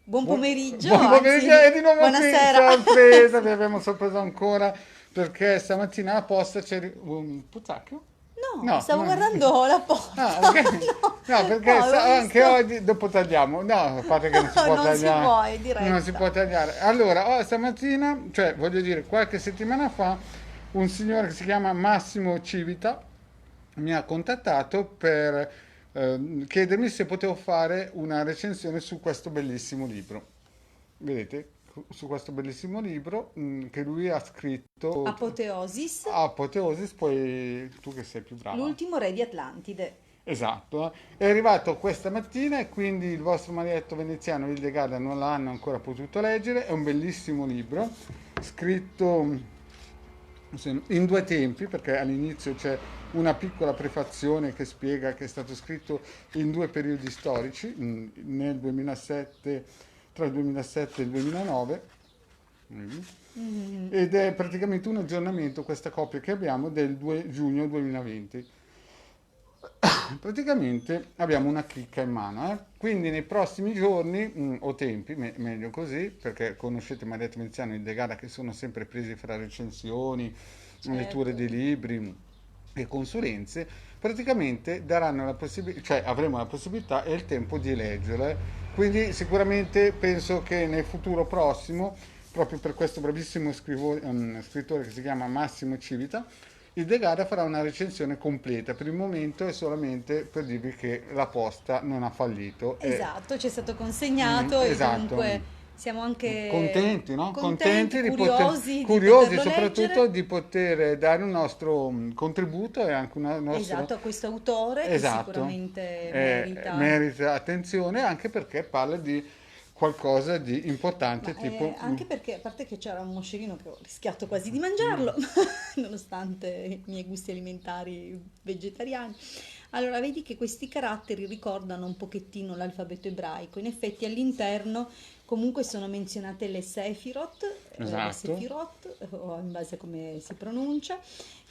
Buon pomeriggio, Buon anzi, pomeriggio e di nuovo qui, buonasera. sorpresa, vi abbiamo sorpreso ancora perché stamattina apposta c'è un puzzacchio? No, No, stavo no. guardando la Ah, porta. ok. No, No, perché avevo anche visto. oggi dopo tagliamo. No, a parte che non si No, può non si tagliare. può, è Non si diretta. può tagliare. Allora, stamattina, cioè voglio dire, qualche settimana fa, un signore che si chiama Massimo Civita mi ha contattato per chiedermi se potevo fare una recensione su questo bellissimo libro. Vedete, su questo bellissimo libro che lui ha scritto Apoteosis, Apoteosis, poi tu che sei più brava. l'ultimo re di Atlantide. Esatto, è arrivato questa mattina e quindi il vostro marietto veneziano Hildegard non l'hanno ancora potuto leggere, è un bellissimo libro scritto in due tempi perché all'inizio c'è una piccola prefazione che spiega che è stato scritto in due periodi storici, nel 2007, tra il 2007 e il 2009. Mm. Mm, Ed è praticamente un aggiornamento, questa copia che abbiamo, del 2 giugno 2020. Praticamente abbiamo una chicca in mano, eh. Quindi nei prossimi giorni, o tempi, meglio così, perché conoscete Marietta Veneziano e De Gara che sono sempre presi fra recensioni, letture certo. di libri e consulenze, praticamente daranno la possibilità, cioè avremo la possibilità e il tempo di leggerle. Quindi sicuramente penso che nel futuro prossimo, proprio per questo bravissimo scrittore che si chiama Massimo Civita, il De Gara farà una recensione completa. Per il momento è solamente per dirvi che la posta non ha fallito. Esatto, ci è stato consegnato e Esatto. dunque siamo anche Contenti, no? contenti, Contenti di poter, curiosi di curiosi poterlo soprattutto leggere. di poter dare un nostro contributo e anche un nostro. Esatto, a questo autore che Esatto, sicuramente merita. merita attenzione anche perché parla di qualcosa di Ma importante tipo. anche perché, a parte che c'era un moscerino che ho rischiato quasi di mangiarlo, nonostante i miei gusti alimentari vegetariani. Allora, vedi che questi caratteri ricordano un pochettino l'alfabeto ebraico. In effetti all'interno comunque sono menzionate le Esatto. Sefirot, o in base a come si pronuncia,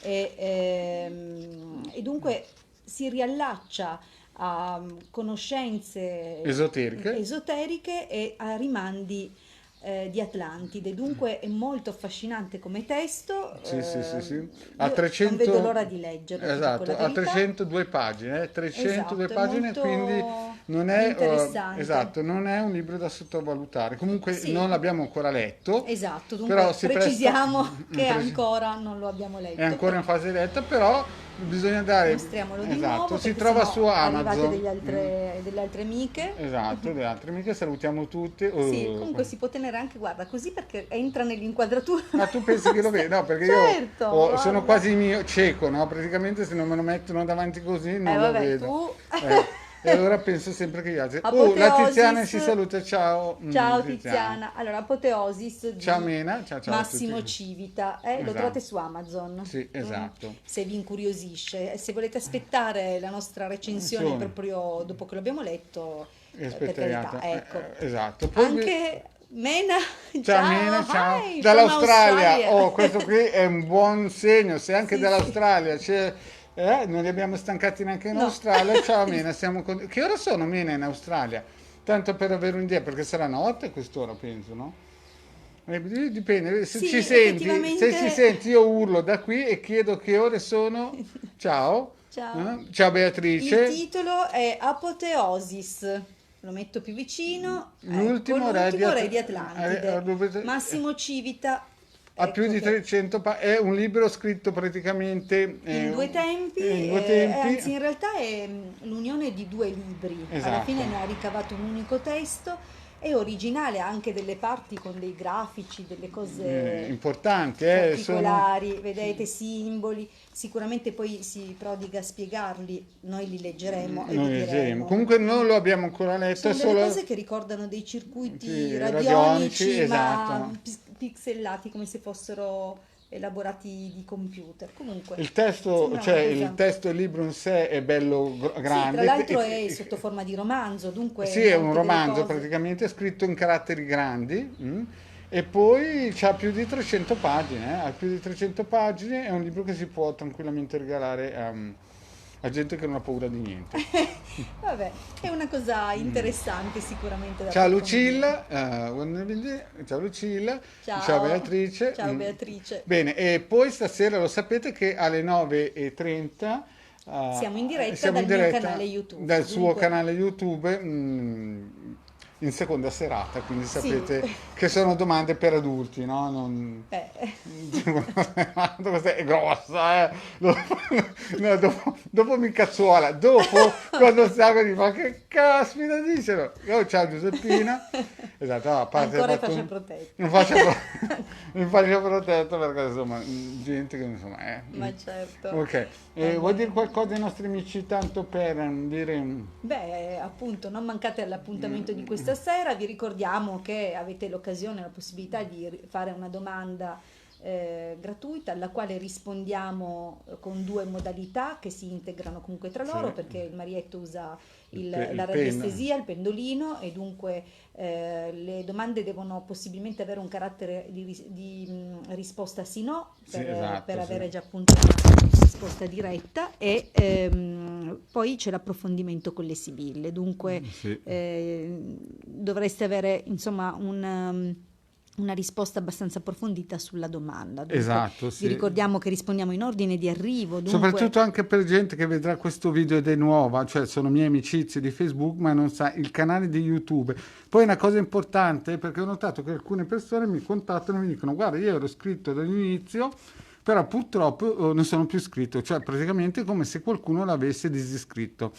e dunque si riallaccia a conoscenze Esoteriche. esoteriche e a rimandi di Atlantide. Dunque è molto affascinante come testo. Sì, sì, sì, sì. A Io non vedo 300, l'ora di leggerlo, ti dico la esatto, a verità. 302 pagine, 302 Esatto, è pagine, quindi molto non è, interessante. esatto, non è un libro da sottovalutare. Comunque non Sì, l'abbiamo ancora letto, esatto, però dunque si presta, precisiamo che ancora non lo abbiamo è letto, ancora però in fase letta, però bisogna dare, mostriamolo di esatto, nuovo si perché trova sennò su arrivate Amazon. delle altre amiche. Esatto, le altre amiche salutiamo tutti. Sì, comunque si può tenere anche, guarda, così perché entra nell'inquadratura Ah, tu pensi che lo vedo? No, perché io Certo, sono guarda. quasi mio cieco, no? Praticamente se non me lo mettono davanti così non lo Vabbè, vedo. tu E allora penso sempre che gli altri. La Tiziana Apoteosis. ci saluta, ciao Ciao Tiziana. Tiziana. Allora, Apoteosis Ciao di Mena, ciao ciao a Massimo tutti. Civita, lo trovate Esatto, su Amazon. sì, Mm, esatto. se vi incuriosisce. Se volete aspettare la nostra recensione Sono proprio dopo che l'abbiamo letto, per carità, espettoriata, ecco. esatto. Anche Mena, Ciao Mena, ciao, ciao. hi, from Dall'Australia, Australia. oh, questo qui è un buon segno. Se anche Sì, sì. dall'Australia c'è, non li abbiamo stancati neanche in No. Australia. Ciao Mena, che ora sono Mena in Australia? Tanto per avere un'idea, perché sarà notte a quest'ora, penso, no? Dipende, se ci Sì, senti, se ci effettivamente. senti io urlo da qui e chiedo che ore sono. Ciao. Ciao. Ciao Il Beatrice, titolo è Apoteosis. Lo metto più vicino. Ecco, l'ultimo re di l'ultimo re di Atlantide. Atlantide. Massimo Civita, Ha più ecco di che 300 è un libro scritto praticamente in due tempi, in due tempi. anzi in realtà è l'unione di due libri. Alla Esatto. fine ne ha ricavato un unico testo. È originale, ha anche delle parti con dei grafici, delle cose Importanti, sono. particolari, vedete, simboli. Sicuramente poi si prodiga a spiegarli, noi li leggeremo e vi Noi leggeremo. diremo. Comunque non lo abbiamo ancora letto, è Sono delle solo cose che ricordano dei circuiti sì, radionici, radionici, ma esatto. pixellati come se fossero elaborati di computer. Comunque, Il testo, sembra cioè una il cosa. testo del libro in sé è bello Sì, tra grande. l'altro è sotto forma di romanzo, dunque Sì, è un molte delle romanzo cose. praticamente scritto in caratteri grandi, e poi ha più di 300 pagine, ha più di 300 pagine, è un libro che si può tranquillamente regalare a gente che non ha paura di niente. Vabbè, è una cosa interessante sicuramente da Ciao approfondire. Lucilla, ciao Lucilla, Ciao. ciao Beatrice. Ciao Beatrice. Bene, e poi stasera lo sapete che alle 9:30 Siamo in diretta siamo dal in mio diretta canale YouTube. dal suo Dunque, canale YouTube in seconda serata, quindi sapete che sono domande per adulti, no? Non... eh, Questa è grossa, eh. No, dopo mi cazzuola, dopo quando salgo di ma che caspita dicelo. Io ciao Giuseppina, esatto, no, a parte ancora il fatto- fascia protetta. in fascia protetta perché insomma gente che insomma Ma certo. ok. Vuoi dire qualcosa ai nostri amici tanto per dire Beh, appunto, non mancate all'appuntamento di questa sera. Vi ricordiamo che avete l'occasione, la possibilità di fare una domanda gratuita alla quale rispondiamo con due modalità che si integrano comunque tra loro, Sì. perché il Marietto usa Il la penno. radiestesia, il pendolino, e dunque le domande devono possibilmente avere un carattere di risposta sì-no Sì, per, esatto, per sì. avere già appunto una risposta diretta, e poi c'è l'approfondimento con le sibille. Dunque sì. dovreste avere insomma una risposta abbastanza approfondita sulla domanda. Dunque, Esatto, sì. vi ricordiamo che rispondiamo in ordine di arrivo, dunque Soprattutto anche per gente che vedrà questo video ed è nuova, cioè sono mie amicizie di Facebook, ma non sa il canale di YouTube. Poi una cosa importante, perché ho notato che alcune persone mi contattano e mi dicono: guarda, io ero iscritto dall'inizio, però purtroppo non sono più iscritto, cioè praticamente come se qualcuno l'avesse disiscritto.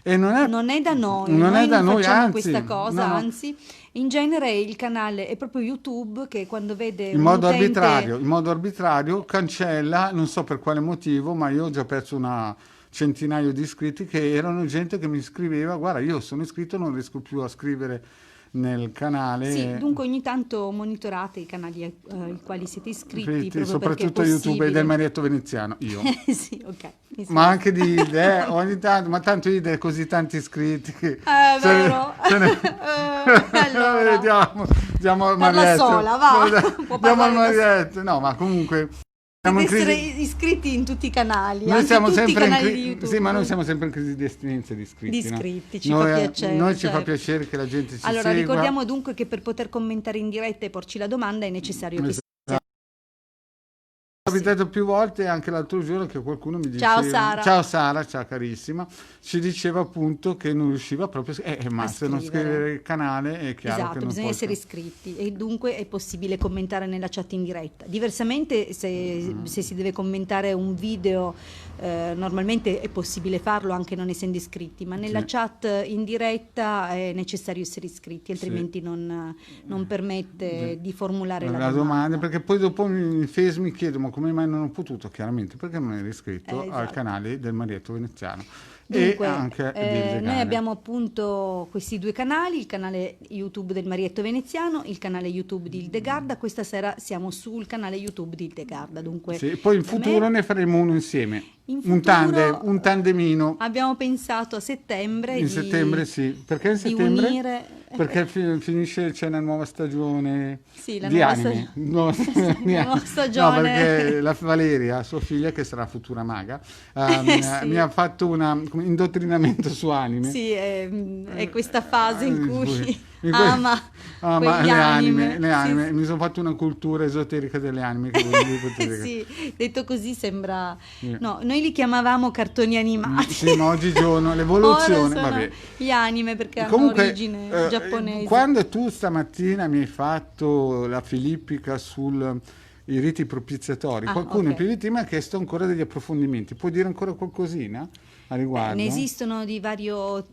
E non è, non è da noi, non noi è da non noi, facciamo anzi, questa cosa, no, no. anzi, in genere il canale è proprio YouTube che quando vede In un modo utente arbitrario cancella, non so per quale motivo, ma io ho già perso una centinaio di iscritti che erano gente che mi scriveva: guarda, io sono iscritto, non riesco più a scrivere nel canale. Sì, dunque ogni tanto monitorate i canali ai quali siete iscritti, proprio perché è Soprattutto YouTube del possibile. Marietto Veneziano, io. Sì, ok. mi Ma sembra. anche di Ide, ogni tanto, ma tanto Ide ha così tanti iscritti che È se ne- vero. se ne- Allora, diamo al parla Marietto. sola, va. Può Diamo al parlare da Marietto. No, ma comunque siamo in Deve essere crisi. iscritti in tutti i canali, Noi anche siamo tutti i sempre in canali di crisi, YouTube. sì, ma noi siamo sempre in crisi di astinenza di iscritti, Di no? iscritti, ci fa piacere, Noi ci fa certo. piacere che la gente ci Allora, segua. ricordiamo dunque che per poter commentare in diretta e porci la domanda è necessario che Esatto. È capitato più volte, anche l'altro giorno, che qualcuno mi diceva: Ciao Sara. ciao carissima, ci diceva appunto che non riusciva proprio ma A se non scrivere. scrivere il canale è chiaro che Esatto, non bisogna può essere iscritti e dunque è possibile commentare nella chat in diretta. Diversamente, se si deve commentare un video, normalmente è possibile farlo anche non essendo iscritti, ma nella Sì. chat in diretta è necessario essere iscritti, altrimenti non permette Sì. di formulare la la domanda, domanda. perché poi dopo in Facebook mi chiedo: ma come mai non ho potuto? Chiaramente perché non eri iscritto al Esatto. canale del Marietto Veneziano Dunque, e anche di noi Legale. abbiamo appunto questi due canali, il canale YouTube del Marietto Veneziano, il canale YouTube di Hildegarda. Questa sera siamo sul canale YouTube di Hildegarda, dunque Sì, poi in da me- futuro ne faremo uno insieme, In un tandemino. abbiamo pensato a settembre In di, settembre sì, perché in di settembre? unire Perché finisce, c'è una nuova stagione Sì, la di nuova anime. la nuova No, stagione. perché la Valeria, sua figlia, che sarà futura maga, Sì. mi ha fatto un indottrinamento su anime. Sì, è questa fase in cui In ama quegli le anime. le Sì, anime. sì. Mi sono fatto una cultura esoterica delle anime che voi non potete Sì, detto così sembra... Sì. No, noi li chiamavamo cartoni animati. Sì, ma oggigiorno l'evoluzione, Ora sono vabbè. gli anime perché hanno Comunque, origine giapponese. quando tu stamattina mi hai fatto la filippica sui riti propiziatori, qualcuno in ok. PVT mi ha chiesto ancora degli approfondimenti. Puoi dire ancora qualcosina a riguardo? Ne esistono di vario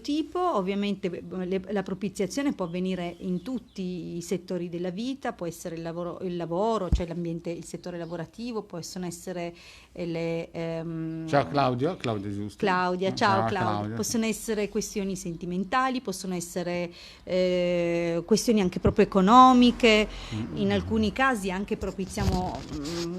tipo, ovviamente la propiziazione può avvenire in tutti i settori della vita, può essere il lavoro, cioè l'ambiente, il settore lavorativo, possono essere Ciao Claudia, Claudia giusto? Claudia, ciao Claudia. Claudia. Possono essere questioni sentimentali, possono essere questioni anche proprio economiche, in alcuni casi anche propiziamo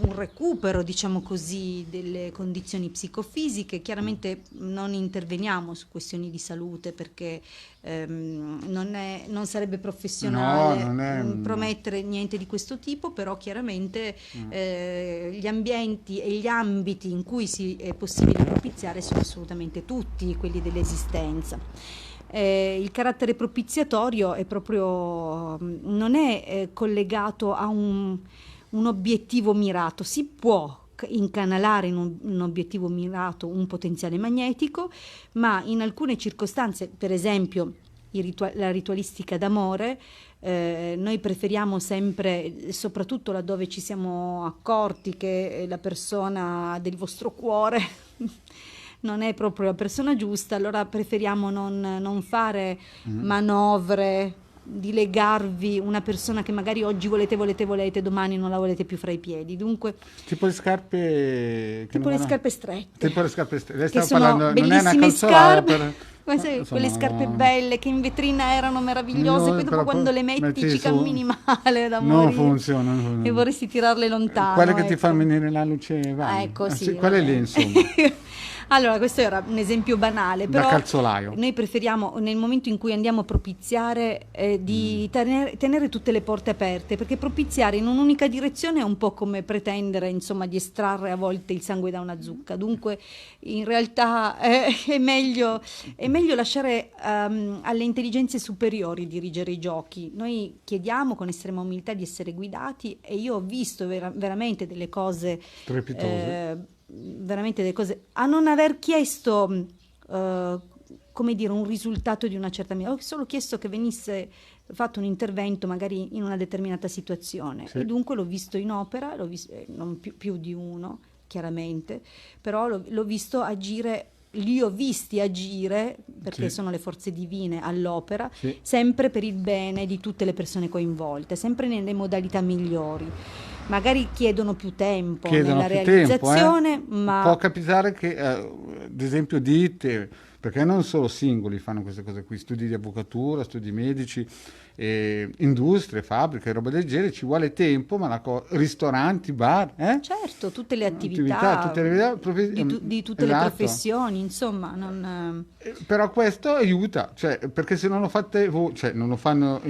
un recupero, diciamo così, delle condizioni psicofisiche. Chiaramente ovviamente non interveniamo su questioni di salute perché non sarebbe professionale No, non è... promettere niente di questo tipo, però chiaramente gli ambienti e gli ambiti in cui è possibile propiziare sono assolutamente tutti quelli dell'esistenza. Il carattere propiziatorio è proprio, non è collegato a un obiettivo mirato, si può incanalare in un obiettivo mirato un potenziale magnetico, ma in alcune circostanze, per esempio la ritualistica d'amore, noi preferiamo sempre, soprattutto laddove ci siamo accorti che la persona del vostro cuore non è proprio la persona giusta, allora preferiamo non fare manovre di legarvi una persona che magari oggi volete, domani non la volete più fra i piedi. Dunque, tipo le scarpe scarpe strette. Tipo le scarpe strette. Lei che stava sono parlando, non è una bellissime calzolaia scarpe. insomma, Quelle scarpe belle che in vetrina erano meravigliose, poi dopo quando le metti ci cammini male da morire. Non funziona. E vorresti tirarle lontano. Quelle che ti fanno venire la luce va. Ecco, sì. Quelle lì, insomma. Allora, questo era un esempio banale, Da però calzolaio. noi preferiamo, nel momento in cui andiamo a propiziare, di tenere tutte le porte aperte, perché propiziare in un'unica direzione è un po' come pretendere, insomma, di estrarre a volte il sangue da una zucca. Dunque, in realtà è meglio lasciare alle intelligenze superiori dirigere i giochi. Noi chiediamo con estrema umiltà di essere guidati, e io ho visto veramente delle cose strepitose. Veramente delle cose, a non aver chiesto come dire, un risultato di una certa misura, ho solo chiesto che venisse fatto un intervento magari in una determinata situazione, sì. E dunque l'ho visto in opera, non più di uno chiaramente, però l'ho visto agire, li ho visti agire, perché sì. sono le forze divine all'opera, sì. sempre per il bene di tutte le persone coinvolte, sempre nelle modalità migliori. Magari chiedono più tempo nella realizzazione, ma può capitare che, ad esempio, ditte, perché non solo singoli fanno queste cose qui, studi di avvocatura, studi medici, industrie, fabbriche, roba del genere, ci vuole tempo, ma ristoranti, bar, certo, tutte le attività di tutte le esatto. professioni, insomma, però questo aiuta, cioè, perché se non lo fate voi, cioè non lo fanno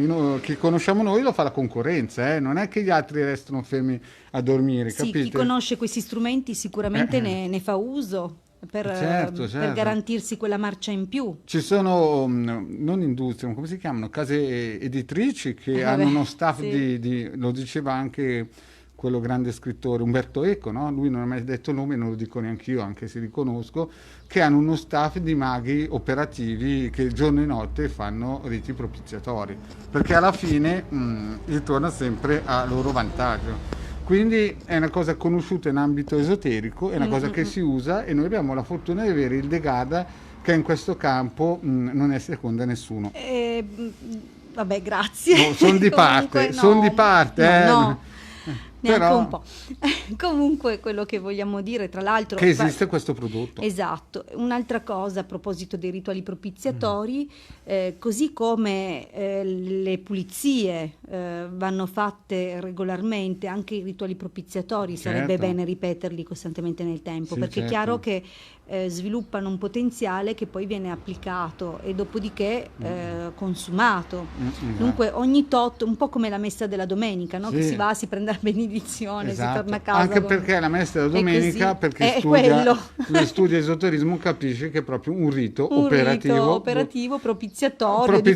chi conosciamo noi, lo fa la concorrenza, non è che gli altri restano fermi a dormire, sì, capite? Chi conosce questi strumenti sicuramente ne fa uso per garantirsi quella marcia in più. Ci sono non industrie, come si chiamano, case editrici che hanno uno staff sì. lo diceva anche quello grande scrittore Umberto Eco, no? Lui non ha mai detto il nome, non lo dico neanche io, anche se li conosco, che hanno uno staff di maghi operativi che giorno e notte fanno riti propiziatori, perché alla fine ritorna sempre a loro vantaggio. Quindi è una cosa conosciuta in ambito esoterico, è una cosa che si usa, e noi abbiamo la fortuna di avere il De Garda, che in questo campo non è seconda a nessuno. Vabbè, grazie. No, sono di parte, sono di parte. No. Neanche però, un po'. Comunque quello che vogliamo dire, tra l'altro, che esiste questo prodotto. Esatto. Un'altra cosa a proposito dei rituali propiziatori, così come le pulizie vanno fatte regolarmente, anche i rituali propiziatori sarebbe bene ripeterli costantemente nel tempo, sì, perché è chiaro che sviluppano un potenziale che poi viene applicato e dopodiché consumato. Dunque ogni tot, un po' come la messa della domenica, no? Sì. Che si va, si prende la benedizione, si torna a casa. Anche perché la messa della domenica, perché studia esoterismo, capisce che è proprio un rito operativo, propiziatorio, di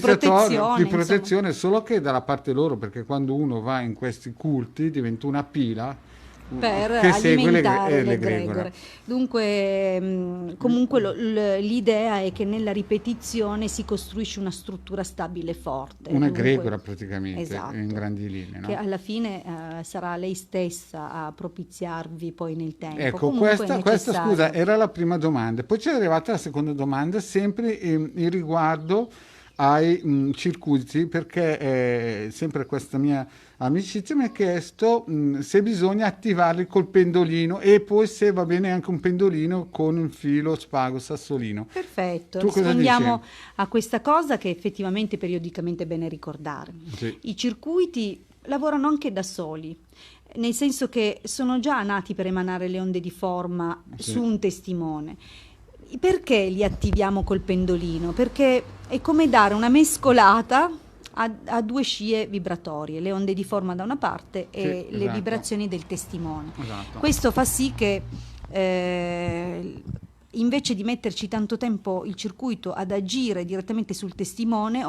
protezione. Solo che dalla parte loro, perché quando uno va in questi culti diventa una pila per che alimentare segue le egregore. Dunque comunque l'idea è che nella ripetizione si costruisce una struttura stabile e forte, una egregora praticamente, esatto, in grandi linee, no? Che alla fine sarà lei stessa a propiziarvi poi nel tempo. Ecco, questa scusa era la prima domanda, poi c'è arrivata la seconda domanda, sempre in riguardo ai circuiti, perché sempre questa mia amicizia mi ha chiesto se bisogna attivarli col pendolino, e poi se va bene anche un pendolino con un filo spago sassolino. Perfetto, rispondiamo a questa cosa, che effettivamente periodicamente è bene ricordare. Sì. I circuiti lavorano anche da soli, nel senso che sono già nati per emanare le onde di forma su un testimone. perché li attiviamo col pendolino? Perché è come dare una mescolata a due scie vibratorie, le onde di forma da una parte e Sì, le esatto. vibrazioni del testimone. Esatto. Questo fa sì che invece di metterci tanto tempo il circuito ad agire direttamente sul testimone,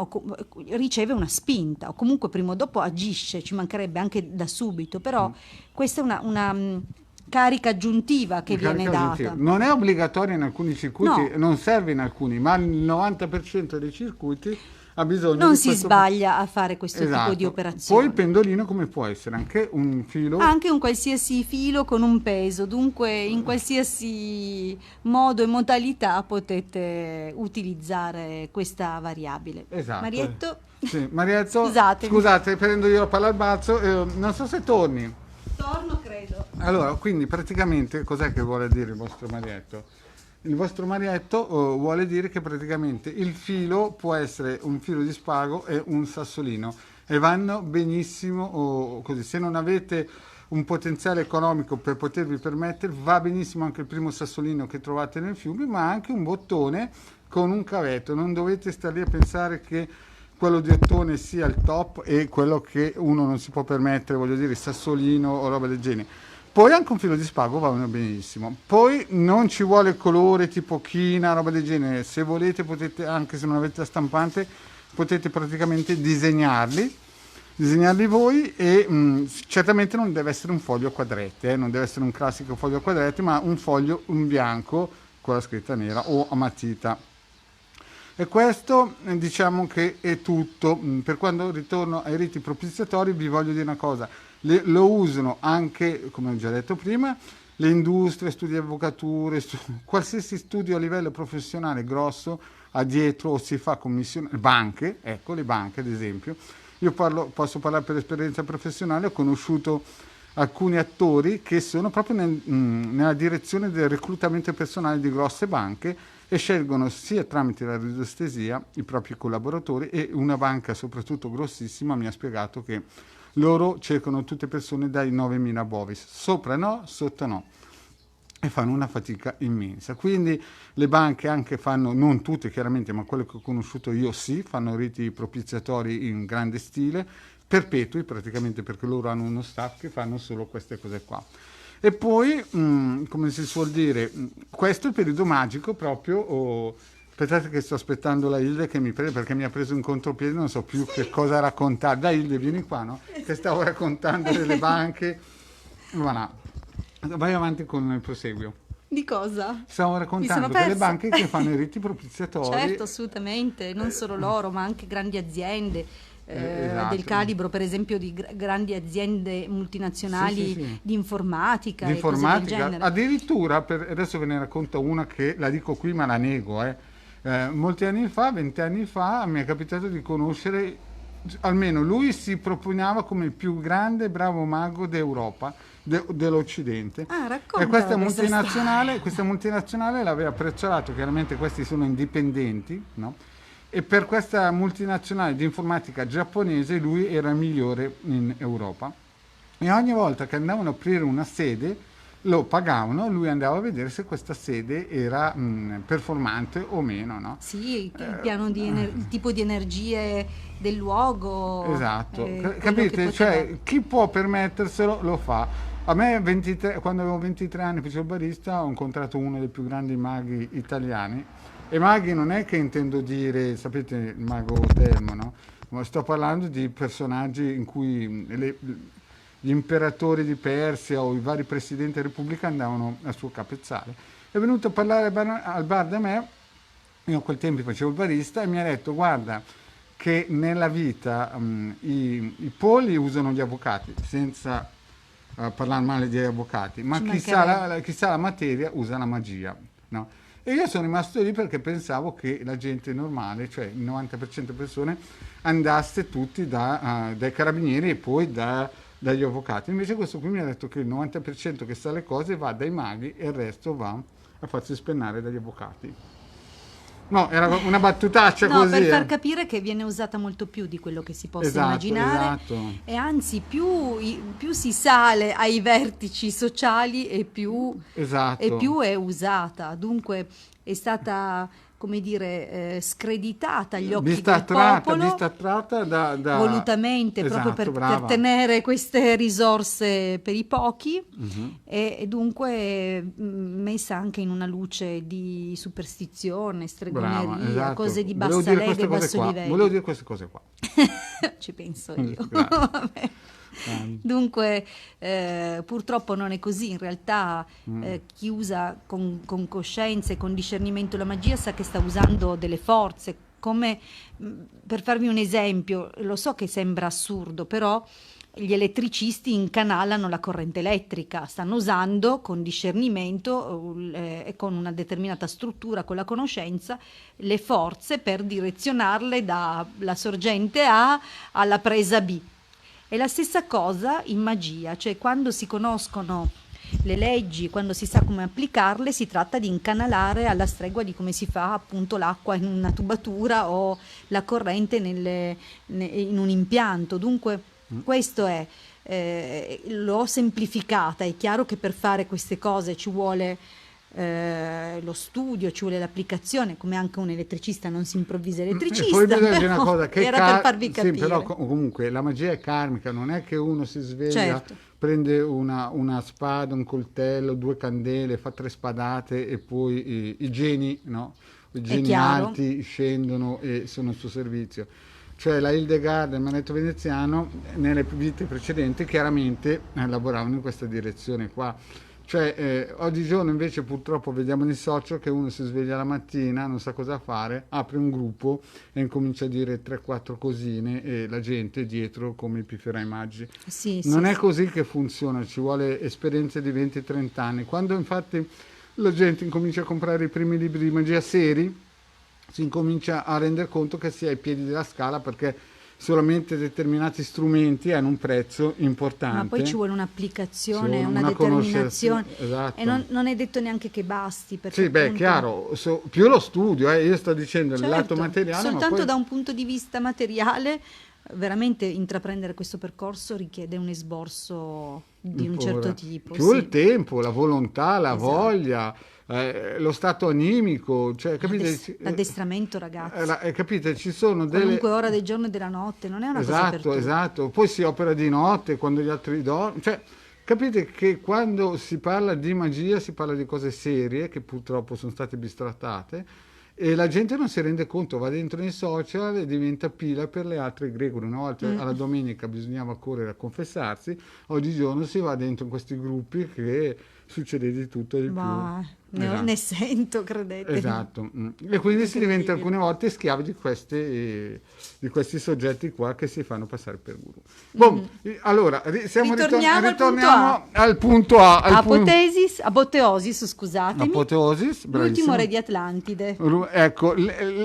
riceve una spinta, o comunque prima o dopo agisce, ci mancherebbe anche da subito, però questa è una carica aggiuntiva che viene Carica aggiuntiva. data. Non è obbligatorio in alcuni circuiti, No. non serve in alcuni, ma il 90% dei circuiti ha bisogno Non di si questo. sbaglia a fare questo tipo di Esatto. operazioni. Poi il pendolino come può essere? Anche un filo. Anche un qualsiasi filo con un peso, dunque in qualsiasi modo e modalità potete utilizzare questa variabile. Esatto. Marietto? Sì, Marietto, Scusatemi. scusate, prendo io la palla al balzo, non so se torni. Torno, credo. Allora, quindi praticamente cos'è che vuole dire il vostro Marietto? Il vostro Marietto vuole dire che praticamente il filo può essere un filo di spago e un sassolino e vanno benissimo così. Se non avete un potenziale economico per potervi permettere, va benissimo anche il primo sassolino che trovate nel fiume, ma anche un bottone con un cavetto. Non dovete stare lì a pensare che quello di ottone sia il top e quello che uno non si può permettere, voglio dire, sassolino o roba del genere. Poi anche un filo di spago va benissimo. Poi non ci vuole colore tipo china, roba del genere. Se volete potete, anche se non avete la stampante, potete praticamente disegnarli voi e certamente non deve essere un foglio a quadretti, non deve essere un classico foglio a quadretti, ma un foglio in bianco con la scritta nera o a matita. E questo diciamo che è tutto. Per quando ritorno ai riti propiziatori vi voglio dire una cosa, lo usano anche, come ho già detto prima, le industrie, studi di avvocature, qualsiasi studio a livello professionale grosso ha dietro o si fa commissione, banche, ecco le banche ad esempio. Io posso parlare per esperienza professionale, ho conosciuto alcuni attori che sono proprio nella direzione del reclutamento personale di grosse banche e scelgono sia tramite la radiestesia i propri collaboratori, e una banca soprattutto grossissima mi ha spiegato che loro cercano tutte persone dai 9.000 bovis, sopra no, sotto no, e fanno una fatica immensa. Quindi le banche anche fanno, non tutte chiaramente, ma quelle che ho conosciuto io sì, fanno riti propiziatori in grande stile, perpetui praticamente, perché loro hanno uno staff che fanno solo queste cose qua. E poi, come si suol dire, questo è il periodo magico proprio. Aspettate che sto aspettando la Hilde che mi prende, perché mi ha preso in contropiede, non so più che cosa raccontare. Dai Hilde, vieni qua, no? Che stavo raccontando delle banche. Voilà. Vai avanti con il proseguio. Di cosa? Stavo raccontando delle banche che fanno i riti propiziatori. Certo, assolutamente, non solo loro, ma anche grandi aziende. Esatto. Del calibro per esempio di grandi aziende multinazionali Sì. di informatica Di e cose del informatica, genere. addirittura, adesso ve ne racconto una che la dico qui ma la nego. Molti anni fa, 20 anni fa, mi è capitato di conoscere, almeno lui si proponeva come il più grande bravo mago d'Europa, dell'Occidente. Ah, E racconta questa multinazionale l'aveva prezzolato, chiaramente questi sono indipendenti, no? E per questa multinazionale di informatica giapponese lui era il migliore in Europa. E ogni volta che andavano a aprire una sede lo pagavano, lui andava a vedere se questa sede era performante o meno, no? Sì, il tipo di energie del luogo. Esatto, quello che capite? poteva- Cioè, chi può permetterselo lo fa. A me, quando avevo 23 anni, facevo il barista, ho incontrato uno dei più grandi maghi italiani. E maghi non è che intendo dire, sapete, il mago Telmo, no? Ma sto parlando di personaggi in cui gli imperatori di Persia o i vari presidenti della Repubblica andavano al suo capezzale. È venuto a parlare al bar da me, io a quel tempo facevo il barista, e mi ha detto: guarda che nella vita i polli usano gli avvocati, senza parlare male degli avvocati, ma Ci chi sa mancherebbe. chi sa la materia usa la magia, no? E io sono rimasto lì perché pensavo che la gente normale, cioè il 90% delle persone, andasse tutti dai carabinieri e poi dagli avvocati. Invece questo qui mi ha detto che il 90% che sa le cose va dai maghi e il resto va a farsi spennare dagli avvocati. No, era una battutaccia No, così. per far capire che viene usata molto più di quello che si possa Esatto, immaginare, esatto. e anzi più si sale ai vertici sociali e Esatto. più è usata. Dunque è stata, come dire, screditata agli occhi del popolo. Vista tratta Volutamente, proprio Esatto, per brava. tenere queste risorse per i pochi, Mhm. e dunque messa anche in una luce di superstizione, stregoneria, Brava, esatto. cose di Volevo bassa dire lega queste e cose basso qua. livello. Volevo dire queste cose qua. Ci penso io. Grazie. Vabbè. Dunque, purtroppo non è così. In realtà, chi usa con coscienza e con discernimento la magia sa che sta usando delle forze. Come, per farvi un esempio, lo so che sembra assurdo, però gli elettricisti incanalano la corrente elettrica, stanno usando con discernimento e con una determinata struttura, con la conoscenza, le forze per direzionarle dalla sorgente A alla presa B. È la stessa cosa in magia, cioè quando si conoscono le leggi, quando si sa come applicarle, si tratta di incanalare alla stregua di come si fa appunto l'acqua in una tubatura o la corrente in un impianto. Dunque questo è, l'ho semplificata. È chiaro che per fare queste cose ci vuole lo studio, ci vuole l'applicazione, come anche un elettricista non si improvvisa E elettricista. poi bisogna dire però una cosa, che era per farvi sì, capire. però comunque la magia è karmica, non è che uno si sveglia, Certo. prende una spada, un coltello, 2 candele, fa 3 spadate e poi i geni, no? I geni chiaro. alti scendono e sono a suo servizio. Cioè la Hildegard e il Manetto Veneziano nelle vite precedenti chiaramente lavoravano in questa direzione qua. Cioè, oggigiorno invece purtroppo vediamo nei social che uno si sveglia la mattina, non sa cosa fare, apre un gruppo e incomincia a dire 3-4 cosine e la gente dietro come i pifferai maggi. Sì, Non sì, è sì. così che funziona, ci vuole esperienze di 20-30 anni. Quando infatti la gente incomincia a comprare i primi libri di magia seri, si incomincia a rendere conto che si è ai piedi della scala perché solamente determinati strumenti hanno un prezzo importante. Ma poi ci vuole un'applicazione, Ci vuole una conoscenza, determinazione, esatto. e non è detto neanche che basti, perché Sì, beh, appunto, chiaro, più lo studio, io sto dicendo il lato certo, materiale, ma soltanto poi da un punto di vista materiale, veramente intraprendere questo percorso richiede un esborso di un certo ora, tipo. più Sì. il tempo, la volontà, la Esatto. voglia, lo stato animico, cioè, capite? L'addestramento, ragazzi. Capite, ci sono Qualunque delle... ora del giorno e della notte, non è una cosa per Esatto, tutti. esatto. Poi si opera di notte quando gli altri dormono. Cioè, capite che quando si parla di magia si parla di cose serie che purtroppo sono state bistrattate e la gente non si rende conto, va dentro nei social e diventa pila per le altre egregore. Una volta alla domenica bisognava correre a confessarsi, oggigiorno si va dentro in questi gruppi che succede di tutto e di Ma più. ne Esatto. sento, credetemi. Esatto, e quindi si diventa Incredibile. alcune volte schiavi di questi soggetti qua che si fanno passare per guru. Allora, ritorniamo al punto A. Apoteosis, scusatemi. Apoteosis, L'ultimo bravissimo. re di Atlantide. Ecco,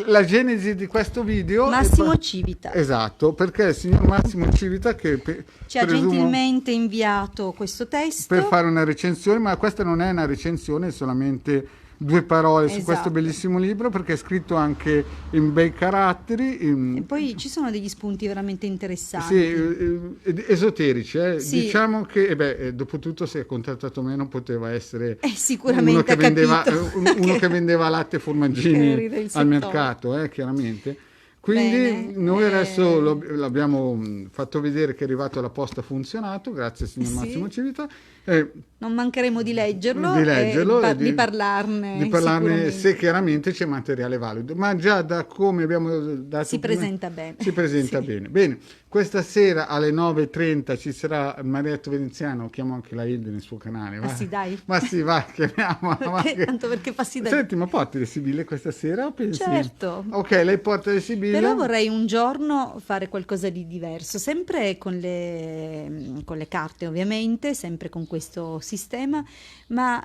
la genesi di questo video Massimo Civita. Esatto, perché il signor Massimo Civita che Ci ha presumo gentilmente inviato questo testo. per fare una recensione, ma questa non è una recensione, è solamente 2 parole su questo Esatto. bellissimo libro, perché è scritto anche in bei caratteri, E poi ci sono degli spunti veramente interessanti. sì, esoterici. Sì. Diciamo che, dopo tutto, se è contattato me non poteva essere Sicuramente uno che ha vendeva, capito uno che- che vendeva latte e che formaggini eri del al settore. mercato, chiaramente. Quindi Bene, noi adesso l'abbiamo fatto vedere che è arrivato alla posta, ha funzionato, grazie signor Sì. Massimo Civita. Non mancheremo di leggerlo, Di leggerlo e e di parlarne, di parlarne sicuramente. se chiaramente c'è materiale valido, ma già da come abbiamo dato Si prima, presenta bene. si presenta Sì. bene. Bene, questa sera alle 9:30 ci sarà Marietto Veneziano, chiamo anche la Hilde nel suo canale. Ma sì, dai. Ma sì, va, chiamiamola. va che- Tanto perché fa sì da... Senti, ma porti le sibille questa sera o pensi? Certo. Ok, lei porta le sibille. Però vorrei un giorno fare qualcosa di diverso, sempre con le carte ovviamente, sempre con questo sistema, ma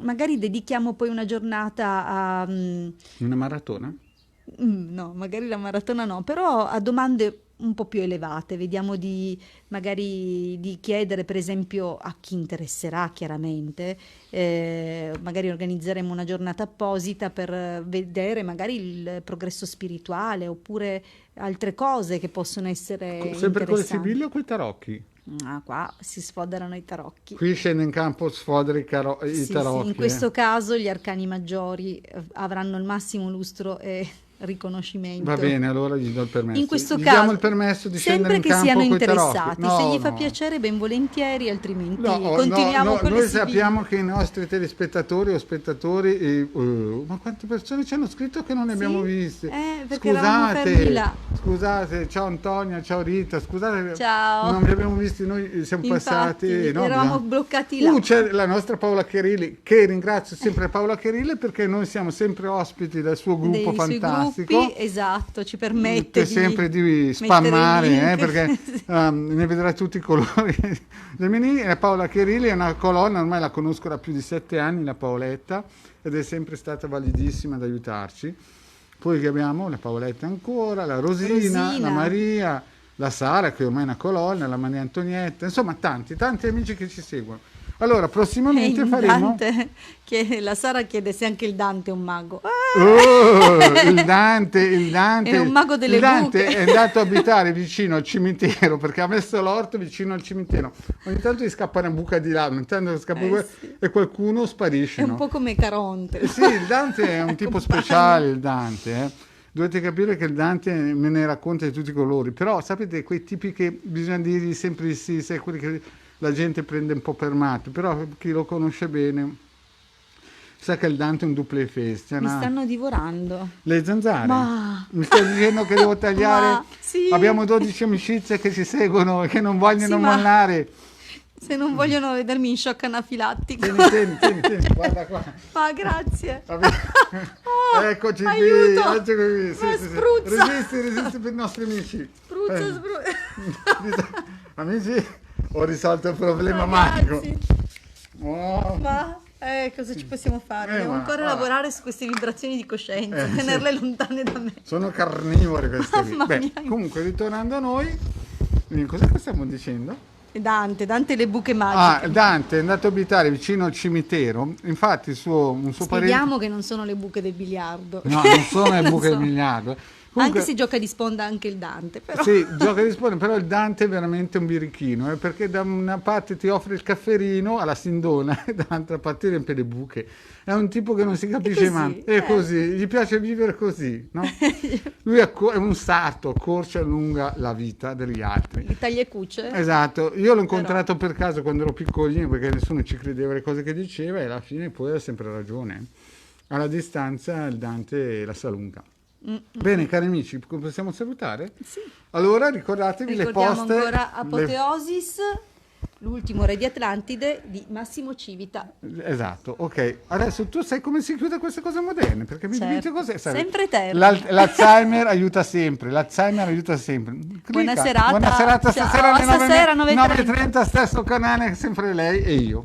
magari dedichiamo poi una giornata a... Una maratona? no, magari la maratona no, però a domande un po' più elevate. Vediamo magari di chiedere, per esempio, a chi interesserà chiaramente, magari organizzeremo una giornata apposita per vedere magari il progresso spirituale oppure altre cose che possono essere Sempre con le interessanti. sibille o con i tarocchi? Ah, qua si sfoderano i tarocchi. Qui scende in campo, sfodera i Sì, sì, tarocchi. in questo caso gli arcani maggiori avranno il massimo lustro e riconoscimento. Va bene, allora gli do il permesso. In questo Gli caso, diamo il permesso di scendere sempre in che campo siano coi tarocchi. interessati, No, se gli fa no. piacere ben volentieri, altrimenti No, continuiamo no, con le noi sibille. sappiamo che i nostri telespettatori o spettatori, ma quante persone ci hanno scritto che non ne Sì? abbiamo viste? Perché eravamo fermi là. Scusate, ciao Antonia, ciao Rita, scusate, Ciao. non vi abbiamo visti, noi siamo passati. Infatti, No, eravamo bloccati là. C'è la nostra Paola Cherilli, che ringrazio sempre Paola Cherilli perché noi siamo sempre ospiti del suo gruppo Dei suoi fantastico. gruppi, esatto, ci permette Sempre di mettere spammare, il link. perché ne vedrà tutti i colori. Gemini, e Paola Cherilli è una colonna, ormai la conosco da più di 7 anni, la Paoletta, ed è sempre stata validissima ad aiutarci. Poi che abbiamo la Paoletta ancora, la Rosina, la Maria, la Sara, che ormai è una colonna, la Maria Antonietta, insomma tanti amici che ci seguono. Allora, prossimamente faremo... La Sara chiede se anche il Dante è un mago. Oh, il Dante è un mago delle il Dante buche. è andato a abitare vicino al cimitero perché ha messo l'orto vicino al cimitero. Ogni tanto gli scappa una buca di là, ogni tanto scappa Sì. e qualcuno sparisce. È un po' come Caronte. Sì, il Dante è un tipo speciale, il Dante. Dovete capire che il Dante me ne racconta di tutti i colori, però sapete quei tipi che bisogna dirgli sempre sì, sai, quelli che la gente prende un po' per matti, però chi lo conosce bene sa che il Dante è un double face. Mi stanno divorando. Le zanzare? Ma... Mi stai dicendo che devo tagliare? Ma... Sì. Abbiamo 12 amicizie che ci seguono e che non vogliono mollare. Se non vogliono vedermi in shock anafilattico. Tieni, guarda qua. Ma grazie. Eccoci aiuto. qui. Eccoci qui. Ma spruzza. Resisti per i nostri amici. Spruzza. Amici, ho risolto il problema magico. Oh. Ma cosa ci possiamo fare? Devo ancora lavorare su queste vibrazioni di coscienza, tenerle lontane da me. Sono carnivore queste qui. Comunque, ritornando a noi, cosa stiamo dicendo? Dante le buche magiche. Dante è andato a abitare vicino al cimitero, infatti un suo Spieghiamo parente... che non sono le buche del biliardo. No, non sono le buche del biliardo. Comunque, anche se gioca di sponda anche il Dante. Però. Sì, gioca di sponda, però il Dante è veramente un birichino, perché da una parte ti offre il cafferino alla Sindona e dall'altra parte riempie le buche. È un tipo che non si capisce mai. È così, gli piace vivere così, no? Lui è un sarto, accorcia e allunga la vita degli altri. Taglia e cuce. Esatto, io l'ho incontrato per caso quando ero piccolino perché nessuno ci credeva alle cose che diceva e alla fine poi ha sempre ragione. Alla distanza il Dante la sa lunga. Bene, cari amici, possiamo salutare? Sì. Allora ricordatevi le poste. Ricordiamo ancora Apoteosis, l'ultimo re di Atlantide di Massimo Civita. Esatto, ok. Adesso tu sai come si chiude queste cose moderne, perché mi dimentico cos'è. Sempre eterno. L'Alzheimer aiuta sempre, Buona serata. Buona serata, ciao. Stasera alle Stasera 9:30, stesso canale, sempre lei e io.